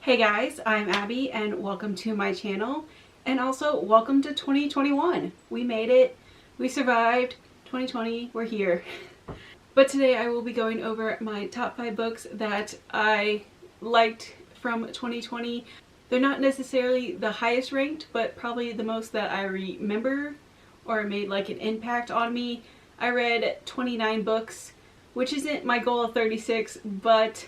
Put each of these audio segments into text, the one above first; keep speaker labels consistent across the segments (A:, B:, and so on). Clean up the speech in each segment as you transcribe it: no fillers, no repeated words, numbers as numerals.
A: Hey guys, I'm Abby and welcome to my channel, and also welcome to 2021. We made it. We survived. 2020, we're here. But today I will be going over my top 5 books that I liked from 2020. They're not necessarily the highest ranked, but probably the most that I remember or made like an impact on me. I read 29 books, which isn't my goal of 36, but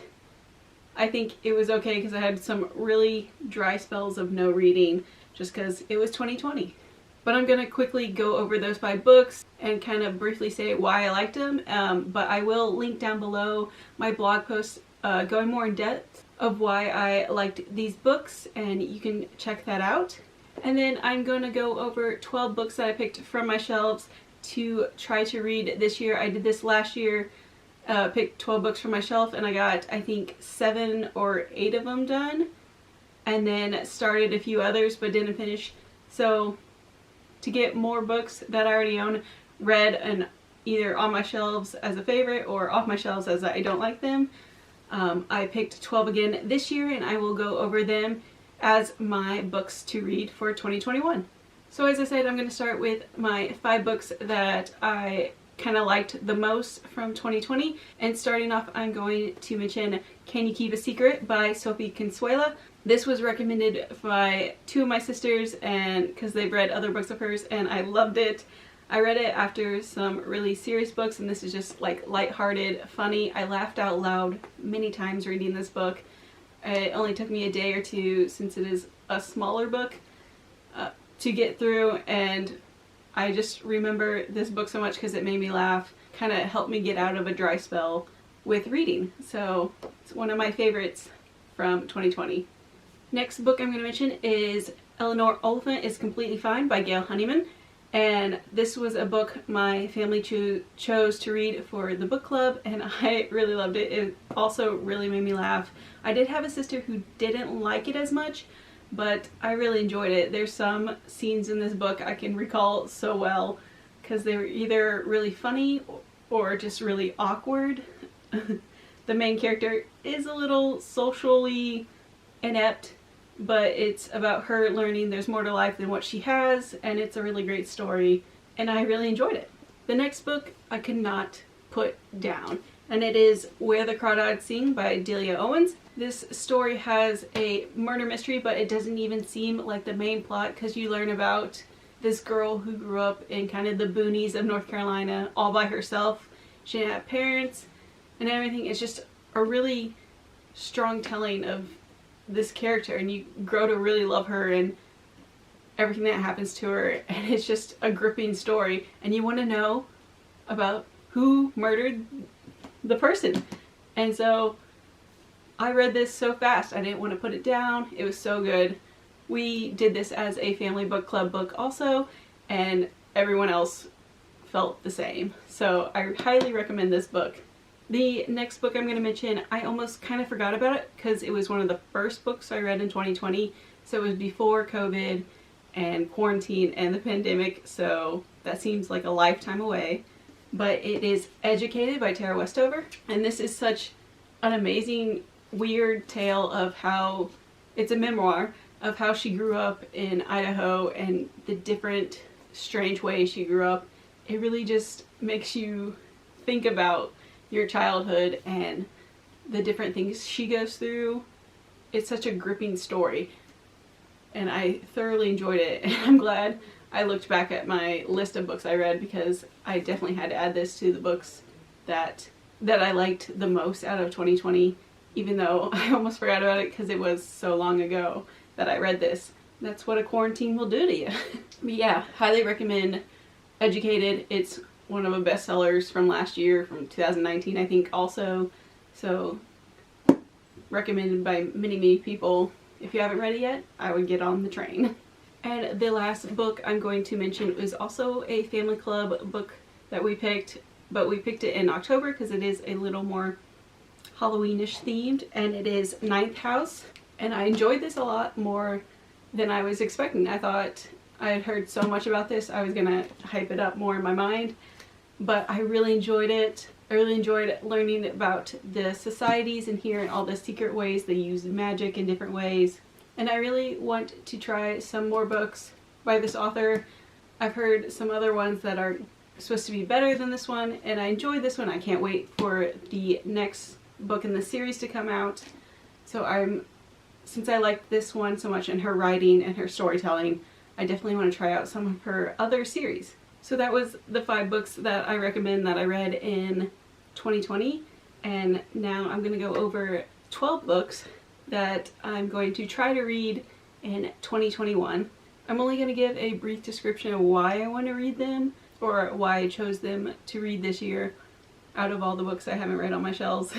A: I think it was okay because I had some really dry spells of no reading just because it was 2020. But I'm going to quickly go over those 5 books and kind of briefly say why I liked them. But I will link down below my blog post going more in depth of why I liked these books, and you can check that out. And then I'm going to go over 12 books that I picked from my shelves to try to read this year. I did this last year. Picked 12 books from my shelf and I got, I think, 7 or 8 of them done, and then started a few others but didn't finish. So to get more books that I already own read and either on my shelves as a favorite or off my shelves as I don't like them, I picked 12 again this year, and I will go over them as my books to read for 2021. So as I said, I'm going to start with my 5 books that I kind of liked the most from 2020, and starting off I'm going to mention Can You Keep a Secret by Sophie Consuela. This was recommended by 2 of my sisters, and because they've read other books of hers, and I loved it. I read it after some really serious books, and this is just like lighthearted, funny. I laughed out loud many times reading this book. It only took me a day or two, since it is a smaller book, to get through, and I just remember this book so much because it made me laugh, kind of helped me get out of a dry spell with reading. So it's one of my favorites from 2020. Next book I'm going to mention is Eleanor Oliphant is Completely Fine by Gail Honeyman. And this was a book my family chose to read for the book club, and I really loved it. It also really made me laugh. I did have a sister who didn't like it as much, but I really enjoyed it. There's some scenes in this book I can recall so well because they were either really funny or just really awkward. The main character is a little socially inept, but it's about her learning there's more to life than what she has, and it's a really great story, and I really enjoyed it. The next book I could not put down, and it is Where the Crawdads Sing by Delia Owens. This story has a murder mystery, but it doesn't even seem like the main plot because you learn about this girl who grew up in kind of the boonies of North Carolina all by herself. She didn't have parents and everything. It's just a really strong telling of this character, and you grow to really love her and everything that happens to her, and it's just a gripping story, and you want to know about who murdered the person. And so I read this so fast I didn't want to put it down. It was so good. We did this as a family book club book also, and everyone else felt the same. So I highly recommend this book. The next book I'm going to mention, I almost kind of forgot about it because it was one of the first books I read in 2020. So it was before COVID and quarantine and the pandemic, so that seems like a lifetime away. But it is Educated by Tara Westover, and this is such an amazing weird tale of how, it's a memoir of how she grew up in Idaho and the different strange ways she grew up. It really just makes you think about your childhood and the different things she goes through. It's such a gripping story, and I thoroughly enjoyed it, and I'm glad I looked back at my list of books I read because I definitely had to add this to the books that I liked the most out of 2020, even though I almost forgot about it because it was so long ago that I read this. That's what a quarantine will do to you. But yeah, highly recommend Educated. It's one of the bestsellers from last year, from 2019 I think also. So recommended by many people. If you haven't read it yet, I would get on the train. And the last book I'm going to mention is also a family club book that we picked, but we picked it in October because it is a little more Halloweenish themed, and it is Ninth House. And I enjoyed this a lot more than I was expecting. I thought I had heard so much about this, I was gonna hype it up more in my mind, but I really enjoyed it. I really enjoyed learning about the societies in here and all the secret ways they use magic in different ways. And I really want to try some more books by this author. I've heard some other ones that are supposed to be better than this one, and I enjoyed this one. I can't wait for the next book in the series to come out. So since I liked this one so much and her writing and her storytelling, I definitely want to try out some of her other series. So that was the 5 books that I recommend that I read in 2020, and now I'm going to go over 12 books that I'm going to try to read in 2021. I'm only going to give a brief description of why I want to read them, or why I chose them to read this year out of all the books I haven't read on my shelves.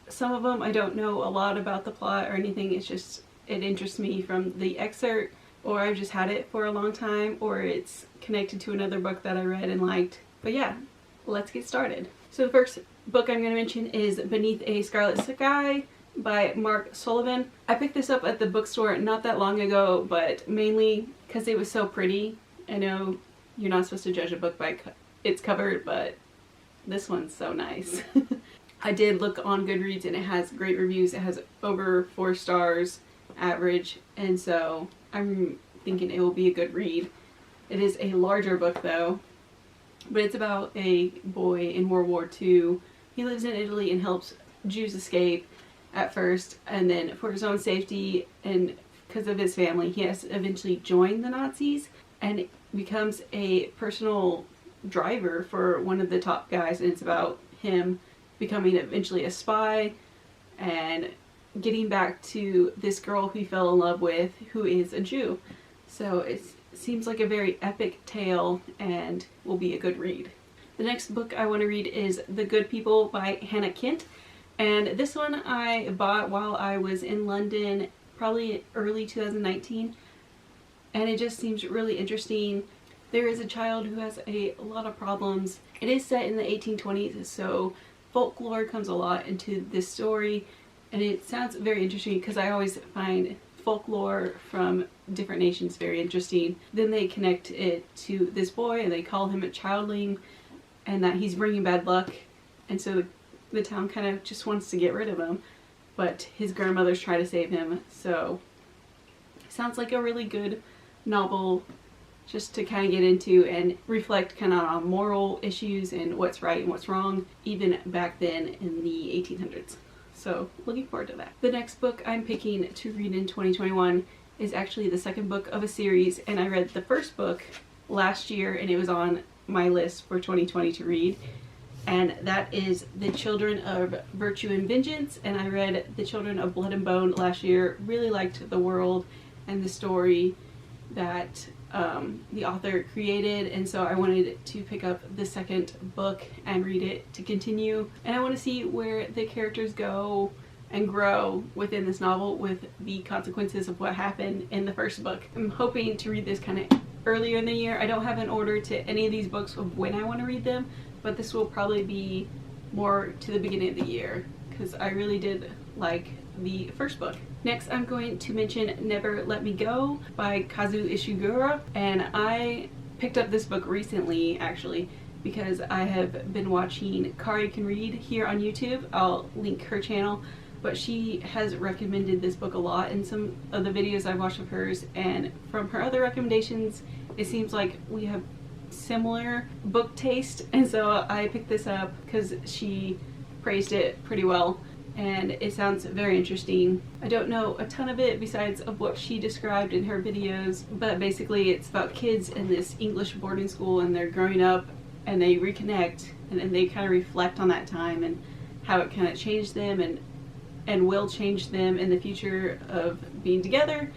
A: Some of them I don't know a lot about the plot or anything, it's just it interests me from the excerpt, or I've just had it for a long time, or it's connected to another book that I read and liked. But yeah, let's get started. So the first book I'm going to mention is Beneath a Scarlet Sky by Sullivan. I picked this up at the bookstore not that long ago, but mainly because it was so pretty. I know you're not supposed to judge a book by its cover, but this one's so nice. I did look on Goodreads and it has great reviews. It has over 4 stars average, and so I'm thinking it will be a good read. It is a larger book though, but it's about a boy in World War II. He lives in Italy and helps Jews escape at first, and then for his own safety and because of his family, he has to eventually join the Nazis and becomes a personal driver for one of the top guys, and it's about him becoming eventually a spy and getting back to this girl who he fell in love with, who is a Jew. So it seems like a very epic tale and will be a good read. The next book I want to read is The Good People by Hannah Kint, and this one I bought while I was in London, probably early 2019, and it just seems really interesting. There is a child who has a lot of problems. It is set in the 1820s, so folklore comes a lot into this story, and it sounds very interesting because I always find folklore from different nations very interesting. Then they connect it to this boy and they call him a childling and that he's bringing bad luck, and so the town kind of just wants to get rid of him, but his grandmother's trying to save him. So it sounds like a really good novel just to kind of get into and reflect kind of on moral issues and what's right and what's wrong, even back then in the 1800s. So looking forward to that. The next book I'm picking to read in 2021 is actually the second book of a series, and I read the first book last year and it was on my list for 2020 to read, and that is The Children of Virtue and Vengeance. And I read The Children of Blood and Bone last year. Really liked the world and the story that the author created, and so I wanted to pick up the second book and read it to continue, and I want to see where the characters go and grow within this novel with the consequences of what happened in the first book. I'm hoping to read this kind of earlier in the year. I don't have an order to any of these books of when I want to read them, but this will probably be more to the beginning of the year because I really did like the first book. Next, I'm going to mention Never Let Me Go by Kazu Ishiguro, and I picked up this book recently actually because I have been watching Kari Can Read here on YouTube. I'll link her channel, but she has recommended this book a lot in some of the videos I've watched of hers, and from her other recommendations it seems like we have similar book taste, and so I picked this up because she praised it pretty well and it sounds very interesting. I don't know a ton of it besides of what she described in her videos, but basically it's about kids in this English boarding school and they're growing up and they reconnect and they kind of reflect on that time and how it kind of changed them and will change them in the future of being together.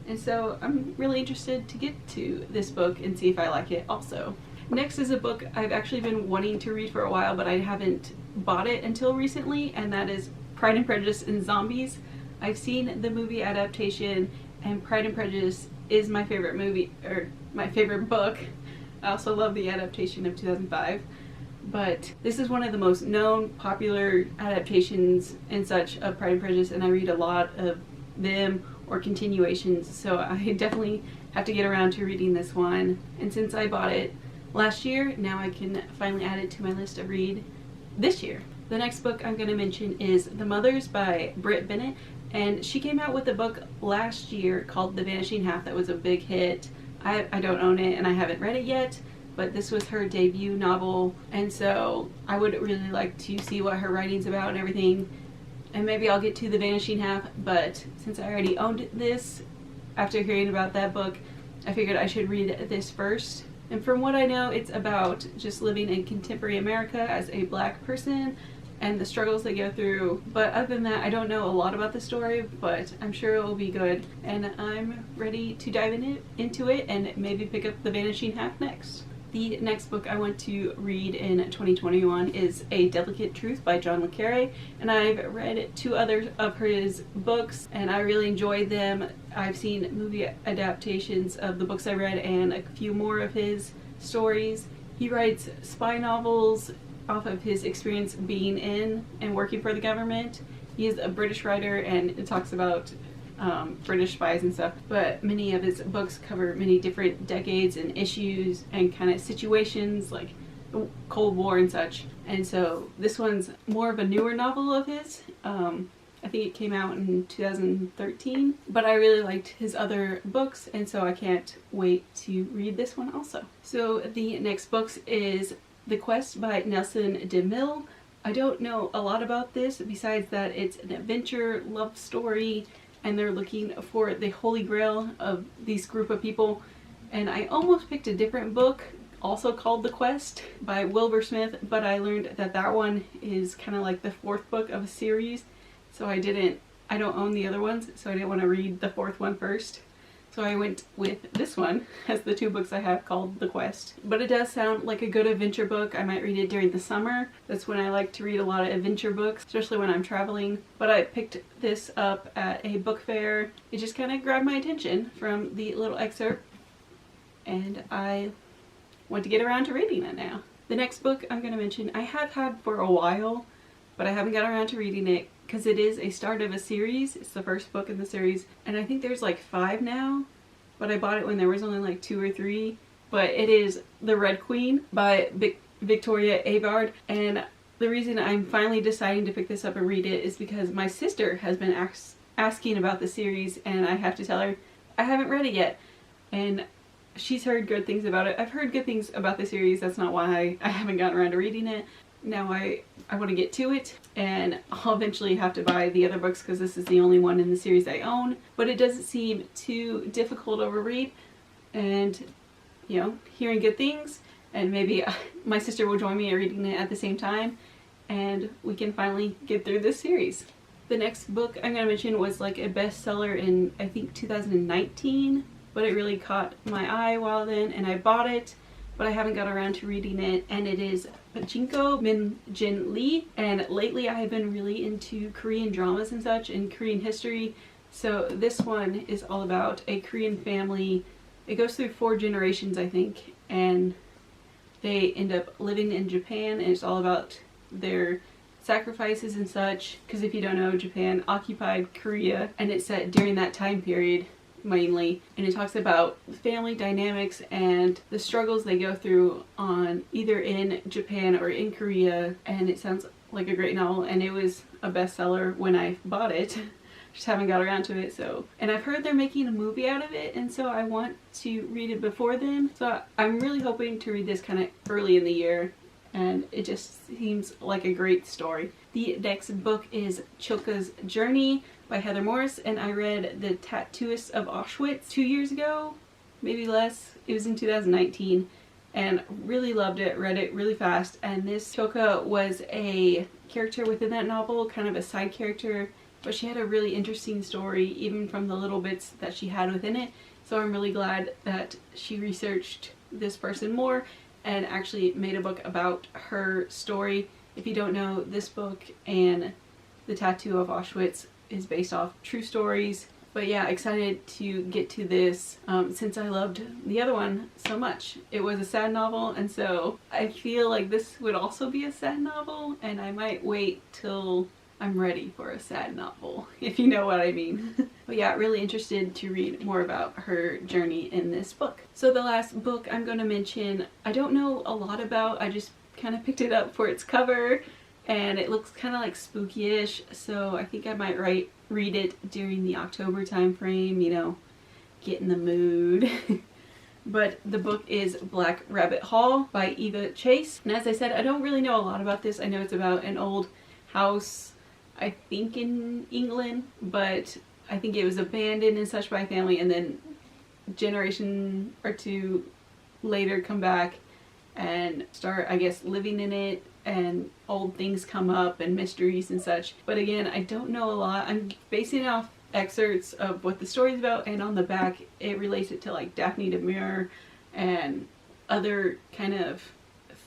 A: And so I'm really interested to get to this book and see if I like it also. Next is a book I've actually been wanting to read for a while, but I haven't bought it until recently, and that is Pride and Prejudice and Zombies. I've seen the movie adaptation, and Pride and Prejudice is my favorite movie, or my favorite book. I also love the adaptation of 2005. But this is one of the most known, popular adaptations and such of Pride and Prejudice, and I read a lot of them or continuations, so I definitely have to get around to reading this one. And since I bought it last year, now I can finally add it to my list of read this year. The next book I'm going to mention is The Mothers by Britt Bennett, and she came out with a book last year called The Vanishing Half that was a big hit. I don't own it and I haven't read it yet, but this was her debut novel, and so I would really like to see what her writing's about and everything, and maybe I'll get to The Vanishing Half, but since I already owned this after hearing about that book, I figured I should read this first. And from what I know, it's about just living in contemporary America as a black person and the struggles they go through. But other than that, I don't know a lot about the story, but I'm sure it will be good. And I'm ready to dive into it and maybe pick up The Vanishing Half next. The next book I want to read in 2021 is A Delicate Truth by John Mccarray, and I've read 2 others of his books and I really enjoyed them. I've seen movie adaptations of the books I read and a few more of his stories. He writes spy novels off of his experience being in and working for the government. He is a British writer and it talks about British spies and stuff, but many of his books cover many different decades and issues and kind of situations like the Cold War and such. And so this one's more of a newer novel of his. I think it came out in 2013, but I really liked his other books, and so I can't wait to read this one also. So the next book is The Quest by Nelson Demille. I don't know a lot about this besides that it's an adventure love story and they're looking for the holy grail of these group of people. And I almost picked a different book also called The Quest by Wilbur Smith, but I learned that that one is kind of like the 4th book of a series, so I don't own the other ones, so I didn't want to read the 4th one first. So I went with this one as the 2 books I have called The Quest. But it does sound like a good adventure book. I might read it during the summer. That's when I like to read a lot of adventure books, especially when I'm traveling. But I picked this up at a book fair. It just kind of grabbed my attention from the little excerpt, and I want to get around to reading it now. The next book I'm going to mention I have had for a while, but I haven't got around to reading it because it is a start of a series. It's the first book in the series, and I think there's like 5 now, but I bought it when there was only like 2 or 3. But it is The Red Queen by Victoria Avard, and the reason I'm finally deciding to pick this up and read it is because my sister has been asking about the series, and I have to tell her I haven't read it yet, and she's heard good things about it. I've heard good things about the series. That's not why I haven't gotten around to reading it. Now I want to get to it, and I'll eventually have to buy the other books because this is the only one in the series I own. But it doesn't seem too difficult to read, and you know, hearing good things, and maybe my sister will join me in reading it at the same time, and we can finally get through this series. The next book I'm going to mention was like a bestseller in I think 2019, but it really caught my eye while then, and I bought it, but I haven't got around to reading it, and it is Pachinko Min Jin Lee. And lately I have been really into Korean dramas and such, and Korean history, so this one is all about a Korean family. It goes through 4 generations I think, and they end up living in Japan, and it's all about their sacrifices and such, because if you don't know, Japan occupied Korea, and it's set during that time period mainly, and it talks about family dynamics and the struggles they go through on either in Japan or in Korea, and it sounds like a great novel, and it was a bestseller when I bought it. Just haven't got around to it. So, and I've heard they're making a movie out of it, and so I want to read it before then, so I'm really hoping to read this kind of early in the year, and it just seems like a great story. The next book is Choka's Journey by Heather Morris, and I read The Tattooist of Auschwitz 2 years ago, maybe less. It was in 2019, and really loved it, read it really fast, and this Choka was a character within that novel, kind of a side character, but she had a really interesting story even from the little bits that she had within it, so I'm really glad that she researched this person more and actually made a book about her story. If you don't know, this book and The Tattoo of Auschwitz is based off true stories. But yeah, excited to get to this since I loved the other one so much. It was a sad novel, and so I feel like this would also be a sad novel, and I might wait till I'm ready for a sad novel, if you know what I mean. But yeah, really interested to read more about her journey in this book. So the last book I'm going to mention, I don't know a lot about. I just kind of picked it up for its cover, and it looks kind of like spooky-ish, so I think I might read it during the October time frame, you know, get in the mood. But the book is Black Rabbit Hall by Eva Chase. And as I said, I don't really know a lot about this. I know it's about an old house, I think in England, but I think it was abandoned and such by a family, and then a generation or two later come back and start, I guess, living in it, and old things come up and mysteries and such. But again, I don't know a lot. I'm basing it off excerpts of what the story's about, and on the back it relates it to like Daphne du Maurier and other kind of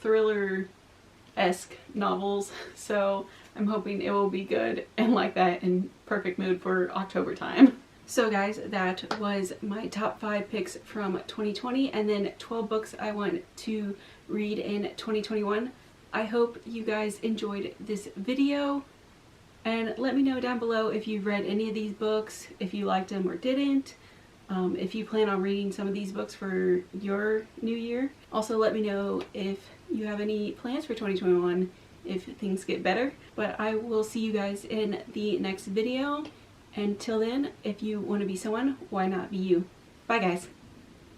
A: thriller-esque novels. So I'm hoping it will be good and like that, in perfect mood for October time. So guys, that was my top 5 picks from 2020, and then 12 books I want to read in 2021. I hope you guys enjoyed this video, and let me know down below if you've read any of these books, if you liked them or didn't, if you plan on reading some of these books for your new year. Also let me know if you have any plans for 2021, if things get better. But I will see you guys in the next video. Until then, if you want to be someone, why not be you? Bye guys.